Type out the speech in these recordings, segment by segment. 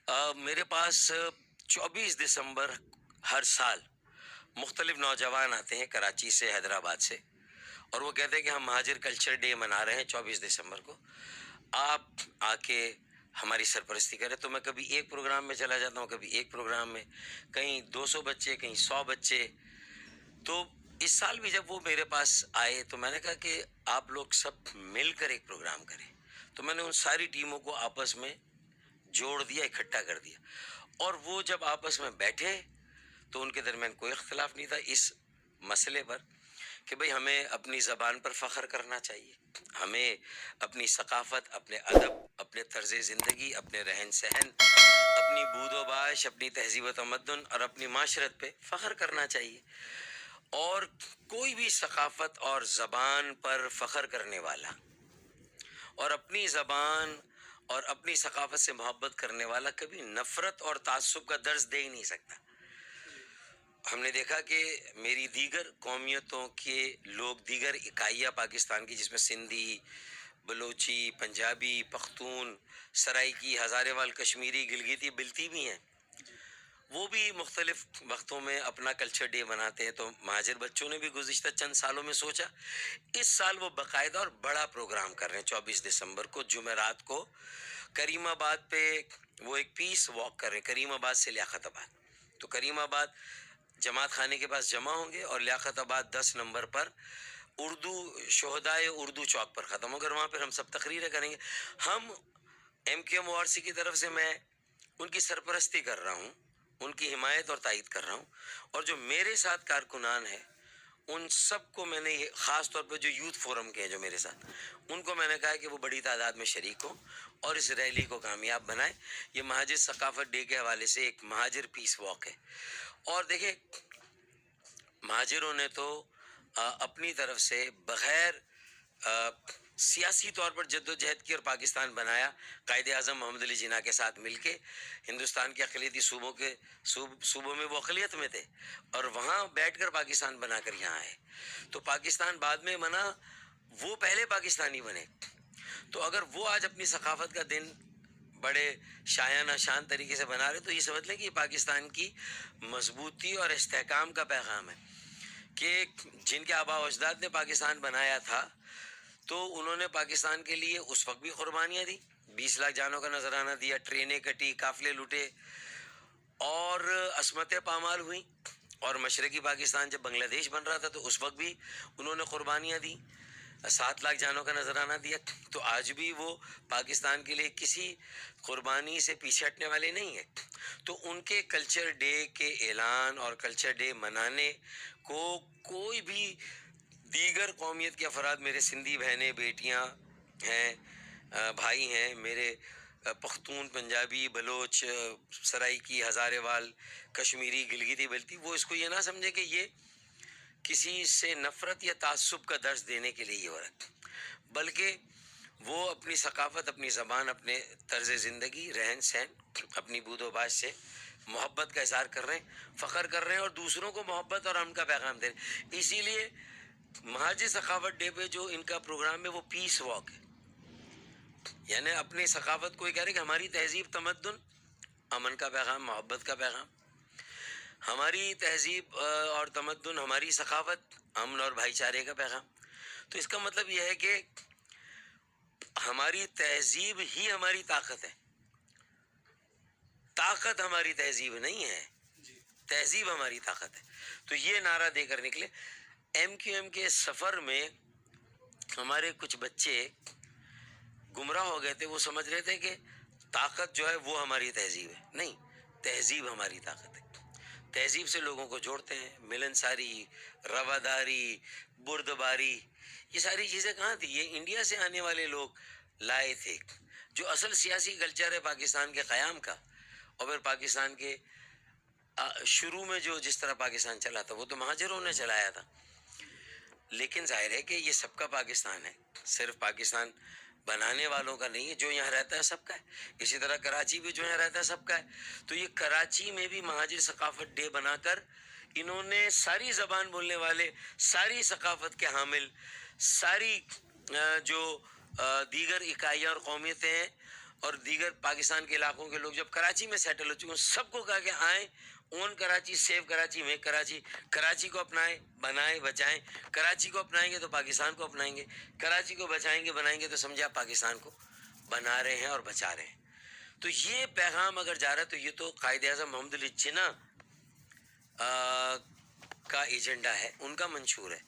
میرے پاس 24 دسمبر ہر سال مختلف نوجوان آتے ہیں کراچی سے، حیدرآباد سے، اور وہ کہتے ہیں کہ ہم مہاجر کلچر ڈے منا رہے ہیں 24 دسمبر کو، آپ آ کے ہماری سرپرستی کریں۔ تو میں کبھی ایک پروگرام میں چلا جاتا ہوں، کبھی ایک پروگرام میں، کہیں 200 بچے، کہیں 100 بچے۔ تو اس سال بھی جب وہ میرے پاس آئے تو میں نے کہا کہ آپ لوگ سب مل کر ایک پروگرام کریں۔ تو میں نے ان ساری ٹیموں کو آپس میں جوڑ دیا، اکٹھا کر دیا، اور وہ جب آپس میں بیٹھے تو ان کے درمیان کوئی اختلاف نہیں تھا اس مسئلے پر کہ بھئی ہمیں اپنی زبان پر فخر کرنا چاہیے، ہمیں اپنی ثقافت، اپنے ادب، اپنے طرز زندگی، اپنے رہن سہن، اپنی بود و باش، اپنی تہذیب و تمدن اور اپنی معاشرت پہ فخر کرنا چاہیے۔ اور کوئی بھی ثقافت اور زبان پر فخر کرنے والا اور اپنی زبان اور اپنی ثقافت سے محبت کرنے والا کبھی نفرت اور تعصب کا درس دے ہی نہیں سکتا۔ ہم نے دیکھا کہ میری دیگر قومیتوں کے لوگ، دیگر اکائیاں پاکستان کی، جس میں سندھی، بلوچی، پنجابی، پختون، سرائیکی، ہزارے وال، کشمیری، گلگیتی، بلتی بھی ہیں، وہ بھی مختلف وقتوں میں اپنا کلچر ڈے مناتے ہیں۔ تو مہاجر بچوں نے بھی گزشتہ چند سالوں میں سوچا، اس سال وہ باقاعدہ اور بڑا پروگرام کر رہے ہیں 24 دسمبر کو، جمعرات کو، کریم آباد پہ وہ ایک پیس واک کر رہے ہیں، کریم آباد سے لیاقت آباد۔ تو کریم آباد جماعت خانے کے پاس جمع ہوں گے اور لیاقت آباد 10 نمبر پر اردو شہدائے اردو چوک پر ختم ہوگا، وہاں پر ہم سب تقریریں کریں گے۔ ہم MKMORC کی طرف سے میں ان کی سرپرستی کر رہا ہوں، ان کی حمایت اور تائید کر رہا ہوں، اور جو میرے ساتھ کارکنان ہیں ان سب کو میں نے یہ خاص طور پہ جو یوتھ فورم کے ہیں جو میرے ساتھ، ان کو میں نے کہا ہے کہ وہ بڑی تعداد میں شریک ہوں اور اس ریلی کو کامیاب بنائیں۔ یہ مہاجر ثقافت ڈے کے حوالے سے ایک مہاجر پیس واک ہے۔ اور دیکھیں، مہاجروں نے تو اپنی طرف سے بغیر سیاسی طور پر جد و جہد کی اور پاکستان بنایا، قائد اعظم محمد علی جناح کے ساتھ مل کے ہندوستان کے اقلیتی صوبوں میں وہ اقلیت میں تھے، اور وہاں بیٹھ کر پاکستان بنا کر یہاں آئے۔ تو پاکستان بعد میں بنا، وہ پہلے پاکستانی بنے۔ تو اگر وہ آج اپنی ثقافت کا دن بڑے شایانہ شان طریقے سے بنا رہے تو یہ سمجھ لیں کہ یہ پاکستان کی مضبوطی اور استحکام کا پیغام ہے کہ جن کے آباء و اجداد نے پاکستان بنایا تھا تو انہوں نے پاکستان کے لیے اس وقت بھی قربانیاں دی، 20 لاکھ جانوں کا نذرانہ دیا، ٹرینیں کٹی، قافلے لوٹے، اور عصمتیں پامال ہوئیں۔ اور مشرقی پاکستان جب بنگلہ دیش بن رہا تھا تو اس وقت بھی انہوں نے قربانیاں دی، 7 لاکھ جانوں کا نذرانہ دیا۔ تو آج بھی وہ پاکستان کے لیے کسی قربانی سے پیچھے ہٹنے والے نہیں ہیں۔ تو ان کے کلچر ڈے کے اعلان اور کلچر ڈے منانے کو کوئی بھی دیگر قومیت کے افراد، میرے سندھی بہنیں، بیٹیاں ہیں، بھائی ہیں میرے، پختون، پنجابی، بلوچ، سرائیکی، ہزارے وال، کشمیری، گلگیتی، بلتی، وہ اس کو یہ نہ سمجھے کہ یہ کسی سے نفرت یا تعصب کا درس دینے کے لیے یہ ہو رہا ہے، بلکہ وہ اپنی ثقافت، اپنی زبان، اپنے طرز زندگی، رہن سہن، اپنی بود و باش سے محبت کا اظہار کر رہے ہیں، فخر کر رہے ہیں، اور دوسروں کو محبت اور امن کا پیغام دے رہے ہیں۔ اسی لیے مہاجر ثقافت ڈے پہ جو ان کا پروگرام ہے وہ پیس واک ہے، یعنی اپنی ثقافت کو یہ کہہ رہے کہ ہماری تہذیب، تمدن، امن کا پیغام، محبت کا پیغام، ہماری تہذیب اور تمدن، ہماری ثقافت، امن اور بھائی چارے کا پیغام۔ تو اس کا مطلب یہ ہے کہ ہماری تہذیب ہی ہماری طاقت ہے، طاقت ہماری تہذیب نہیں ہے، تہذیب ہماری طاقت ہے۔ تو یہ نعرہ دے کر نکلے۔ MQM کے سفر میں ہمارے کچھ بچے گمراہ ہو گئے تھے، وہ سمجھ رہے تھے کہ طاقت جو ہے وہ ہماری تہذیب ہے، نہیں، تہذیب ہماری طاقت ہے۔ تہذیب سے لوگوں کو جوڑتے ہیں، ملنساری، رواداری، بردباری، یہ ساری چیزیں کہاں تھی؟ یہ انڈیا سے آنے والے لوگ لائے تھے۔ جو اصل سیاسی کلچر ہے پاکستان کے قیام کا، اور پھر پاکستان کے شروع میں جو جس طرح پاکستان چلا تھا وہ تو مہاجروں نے چلایا تھا، لیکن ظاہر ہے کہ یہ سب کا پاکستان ہے، صرف پاکستان بنانے والوں کا نہیں ہے، جو یہاں رہتا ہے سب کا ہے۔ اسی طرح کراچی بھی جو یہاں رہتا ہے سب کا ہے۔ تو یہ کراچی میں بھی مہاجر ثقافت ڈے بنا کر انہوں نے ساری زبان بولنے والے، ساری ثقافت کے حامل، ساری جو دیگر اکائیاں اور قومیتیں ہیں، اور دیگر پاکستان کے علاقوں کے لوگ جب کراچی میں سیٹل ہو چکے ہیں، سب کو کہا کہ آئیں، اون کراچی، سیو کراچی، میک کراچی، کراچی کو اپنائیں، بنائیں، بچائیں۔ کراچی کو اپنائیں گے تو پاکستان کو اپنائیں گے، کراچی کو بچائیں گے، بنائیں گے تو سمجھے آپ پاکستان کو بنا رہے ہیں اور بچا رہے ہیں۔ تو یہ پیغام اگر جا رہا ہے تو یہ تو قائد اعظم محمد علی جناح کا ایجنڈا ہے، ان کا منشور ہے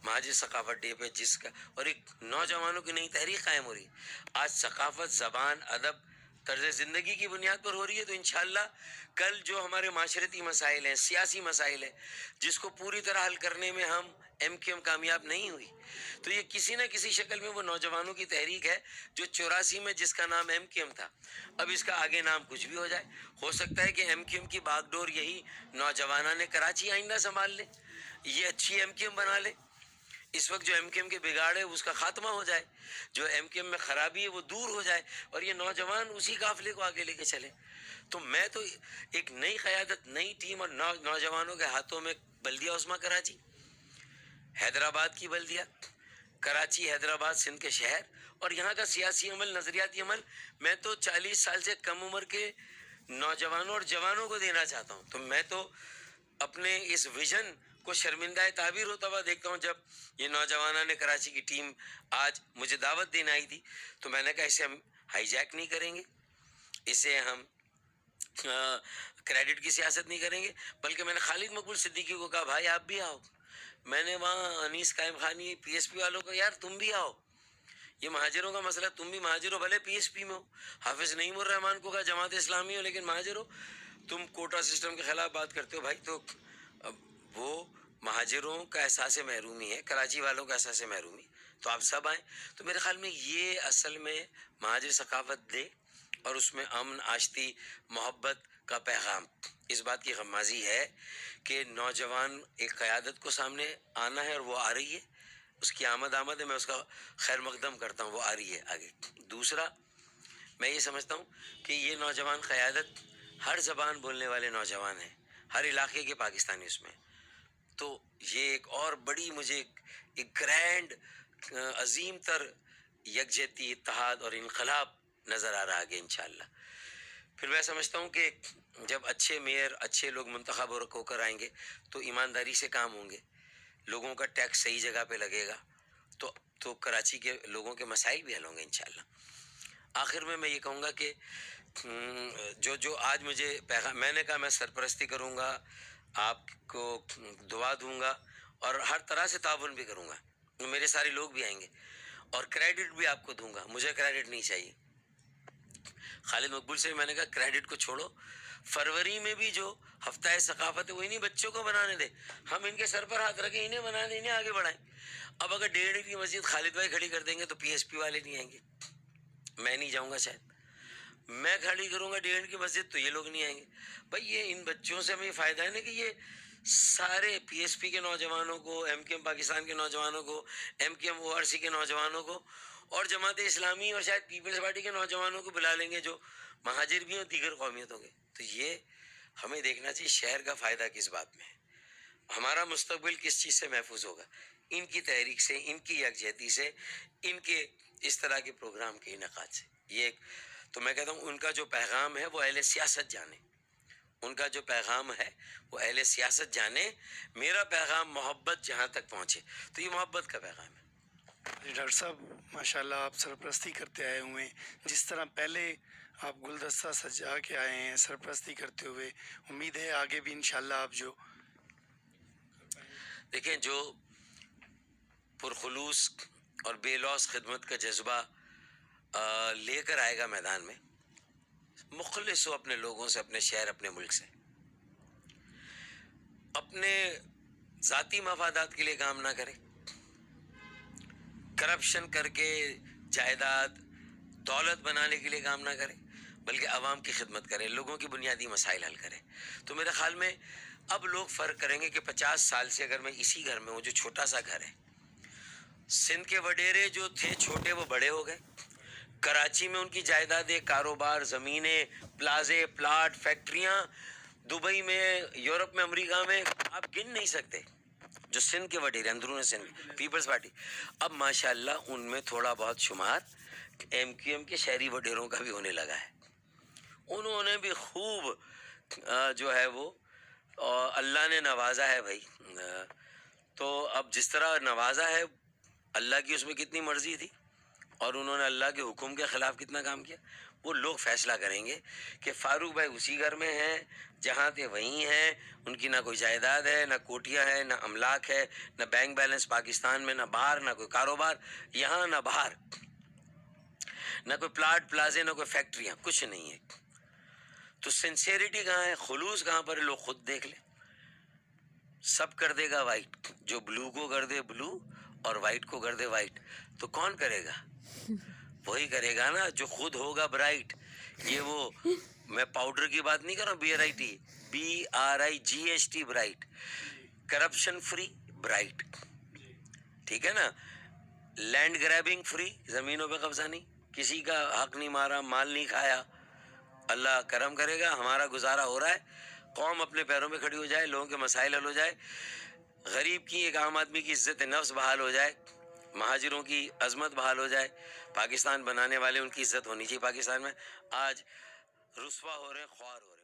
مہاجر ثقافت ڈے پہ، جس کا اور ایک نوجوانوں کی نئی تحریک قائم ہو رہی ہے۔ آج ثقافت، زبان، ادب، طرز زندگی کی بنیاد پر ہو رہی ہے، تو انشاءاللہ کل جو ہمارے معاشرتی مسائل ہیں، سیاسی مسائل ہیں، جس کو پوری طرح حل کرنے میں ہم ایم کیو ایم کامیاب نہیں ہوئی، تو یہ کسی نہ کسی شکل میں وہ نوجوانوں کی تحریک ہے جو 84 میں جس کا نام ایم کیو ایم تھا، اب اس کا آگے نام کچھ بھی ہو جائے، ہو سکتا ہے کہ ایم کیو ایم کی باغ ڈور یہی نوجوانوں نے کراچی آئندہ سنبھال لے، یہ اچھی ایم کیو ایم بنا لے، اس وقت جو ایم کیو ایم کے بگاڑ ہے اس کا خاتمہ ہو جائے، جو ایم کیو ایم میں خرابی ہے وہ دور ہو جائے، اور یہ نوجوان اسی قافلے کو آگے لے کے چلے۔ تو میں تو ایک نئی قیادت، نئی ٹیم اور نوجوانوں کے ہاتھوں میں بلدیہ عظمیٰ کراچی، حیدرآباد کی بلدیہ کراچی، حیدرآباد سندھ کے شہر، اور یہاں کا سیاسی عمل، نظریاتی عمل میں تو 40 سال سے کم عمر کے نوجوانوں اور جوانوں کو دینا چاہتا ہوں۔ تو میں تو اپنے اس ویژن کو شرمندہ تعبیر ہوتا ہوا دیکھتا ہوں۔ جب یہ نوجوانوں نے کراچی کی ٹیم آج مجھے دعوت دینے آئی تھی تو میں نے کہا اسے ہم ہائی جیک نہیں کریں گے، اسے ہم کریڈٹ کی سیاست نہیں کریں گے، بلکہ میں نے خالد مقبول صدیقی کو کہا بھائی آپ بھی آؤ۔ میں نے وہاں انیس قائم خانی پی ایس پی والوں کو یار تم بھی آؤ، یہ مہاجروں کا مسئلہ، تم بھی مہاجر ہو، بھلے پی ایس پی میں ہو۔ حافظ نعیم الرحمان کو کہا جماعت اسلامی ہو لیکن مہاجر ہو، تم کوٹا سسٹم کے خلاف بات کرتے ہو بھائی۔ تو وہ مہاجروں کا احساس محرومی ہے، کراچی والوں کا احساس محرومی، تو آپ سب آئیں۔ تو میرے خیال میں یہ اصل میں مہاجر ثقافت ڈے اور اس میں امن، آشتی، محبت کا پیغام، اس بات کی غمازی ہے کہ نوجوان ایک قیادت کو سامنے آنا ہے اور وہ آ رہی ہے، اس کی آمد ہے، میں اس کا خیر مقدم کرتا ہوں، وہ آ رہی ہے آگے۔ دوسرا میں یہ سمجھتا ہوں کہ یہ نوجوان قیادت ہر زبان بولنے والے نوجوان ہیں، ہر علاقے کے پاکستانی اس میں، تو یہ ایک اور بڑی مجھے ایک گرینڈ عظیم تر یکجہتی، اتحاد اور انقلاب نظر آ رہا ہے انشاءاللہ۔ پھر میں سمجھتا ہوں کہ جب اچھے میئر، اچھے لوگ منتخب ہو کر آئیں گے تو ایمانداری سے کام ہوں گے، لوگوں کا ٹیکس صحیح جگہ پہ لگے گا، تو کراچی کے لوگوں کے مسائل بھی حل ہوں گے انشاءاللہ۔ آخر میں یہ کہوں گا کہ جو آج مجھے پیغام، میں نے کہا میں سرپرستی کروں گا، آپ کو دعا دوں گا اور ہر طرح سے تعاون بھی کروں گا، میرے سارے لوگ بھی آئیں گے، اور کریڈٹ بھی آپ کو دوں گا، مجھے کریڈٹ نہیں چاہیے۔ خالد مقبول سے میں نے کہا کریڈٹ کو چھوڑو، فروری میں بھی جو ہفتہ ثقافت ہے وہ انہیں بچوں کو بنانے دیں، ہم ان کے سر پر ہاتھ رکھیں، انہیں بنا دیں، انہیں آگے بڑھائیں۔ اب اگر 1.5 کی مسجد خالد بھائی کھڑی کر دیں گے تو پی ایس پی والے نہیں آئیں گے، میں نہیں جاؤں گا، شاید میں کھڑی کروں گا 1.5 کی مسجد تو یہ لوگ نہیں آئیں گے۔ بھائی یہ ان بچوں سے ہمیں فائدہ ہے نا کہ یہ سارے پی ایس پی کے نوجوانوں کو، ایم کیو ایم پاکستان کے نوجوانوں کو، M Q M O R C کے نوجوانوں کو، اور جماعت اسلامی اور شاید پیپلز پارٹی کے نوجوانوں کو بلا لیں گے جو مہاجر بھی ہیں، دیگر قومیتوں کے۔ تو یہ ہمیں دیکھنا چاہیے شہر کا فائدہ کس بات میں ہے، ہمارا مستقبل کس چیز سے محفوظ ہوگا، ان کی تحریک سے، ان کی یکجہتی سے، ان کے اس طرح کے پروگرام کے انعقاد سے۔ یہ تو میں کہتا ہوں ان کا جو پیغام ہے وہ اہل سیاست جانے، ان کا جو پیغام ہے وہ اہل سیاست جانے، میرا پیغام محبت جہاں تک پہنچے، تو یہ محبت کا پیغام ہے۔ ڈاکٹر صاحب ماشاءاللہ آپ سرپرستی کرتے آئے ہوئے ہیں، جس طرح پہلے آپ گلدستہ سجا کے آئے ہیں سرپرستی کرتے ہوئے، امید ہے آگے بھی انشاءاللہ آپ جو دیکھیں جو پرخلوص اور بے لوث خدمت کا جذبہ لے کر آئے گا میدان میں، مخلص ہو اپنے لوگوں سے، اپنے شہر، اپنے ملک سے، اپنے ذاتی مفادات کے لیے کام نہ کرے، کرپشن کر کے جائیداد، دولت بنانے کے لیے کام نہ کرے، بلکہ عوام کی خدمت کرے، لوگوں کی بنیادی مسائل حل کرے۔ تو میرے خیال میں اب لوگ فرق کریں گے کہ 50 سال سے اگر میں اسی گھر میں ہوں، جو چھوٹا سا گھر ہے، سندھ کے وڈیرے جو تھے چھوٹے وہ بڑے ہو گئے، کراچی میں ان کی جائیدادیں، کاروبار، زمینیں، پلازے، پلاٹ، فیکٹریاں، دبئی میں، یورپ میں، امریکہ میں، آپ گن نہیں سکتے، جو سندھ کے وڈیرے، اندرون سندھ پیپلز پارٹی، اب ماشاءاللہ ان میں تھوڑا بہت شمار MQM کے شہری وڈیروں کا بھی ہونے لگا ہے. انہوں نے بھی خوب جو ہے وہ اللہ نے نوازا ہے بھائی. تو اب جس طرح نوازا ہے، اللہ کی اس میں کتنی مرضی تھی اور انہوں نے اللہ کے حکم کے خلاف کتنا کام کیا، وہ لوگ فیصلہ کریں گے کہ فاروق بھائی اسی گھر میں ہیں جہاں تھے وہیں ہیں، ان کی نہ کوئی جائیداد ہے، نہ کوٹیاں ہیں، نہ املاک ہے، نہ بینک بیلنس پاکستان میں، نہ باہر، نہ کوئی کاروبار یہاں، نہ باہر، نہ کوئی پلاٹ پلازے، نہ کوئی فیکٹریاں، کچھ نہیں ہے. تو سنسیریٹی کہاں ہے، خلوص کہاں پر ہے، لوگ خود دیکھ لیں. سب کر دے گا وائٹ، جو بلو کو کر دے بلو اور وائٹ کو کر دے وائٹ، تو کون کرے گا؟ وہی کرے گا نا جو خود ہوگا برائٹ. یہ وہ میں پاؤڈر کی بات نہیں کر رہا ہوں، BRIGHT bright, corruption free bright, ٹھیک ہے نا. لینڈ گریبنگ فری، زمینوں پہ قبضہ نہیں، کسی کا حق نہیں مارا، مال نہیں کھایا. اللہ کرم کرے گا، ہمارا گزارا ہو رہا ہے، قوم اپنے پیروں پہ کھڑی ہو جائے، لوگوں کے مسائل حل ہو جائے، غریب کی ایک عام آدمی کی عزت نفس بحال ہو جائے، مہاجروں کی عظمت بحال ہو جائے، پاکستان بنانے والے ان کی عزت ہونی چاہیے پاکستان میں. آج رسوا ہو رہے ہیں، خوار ہو رہے ہیں.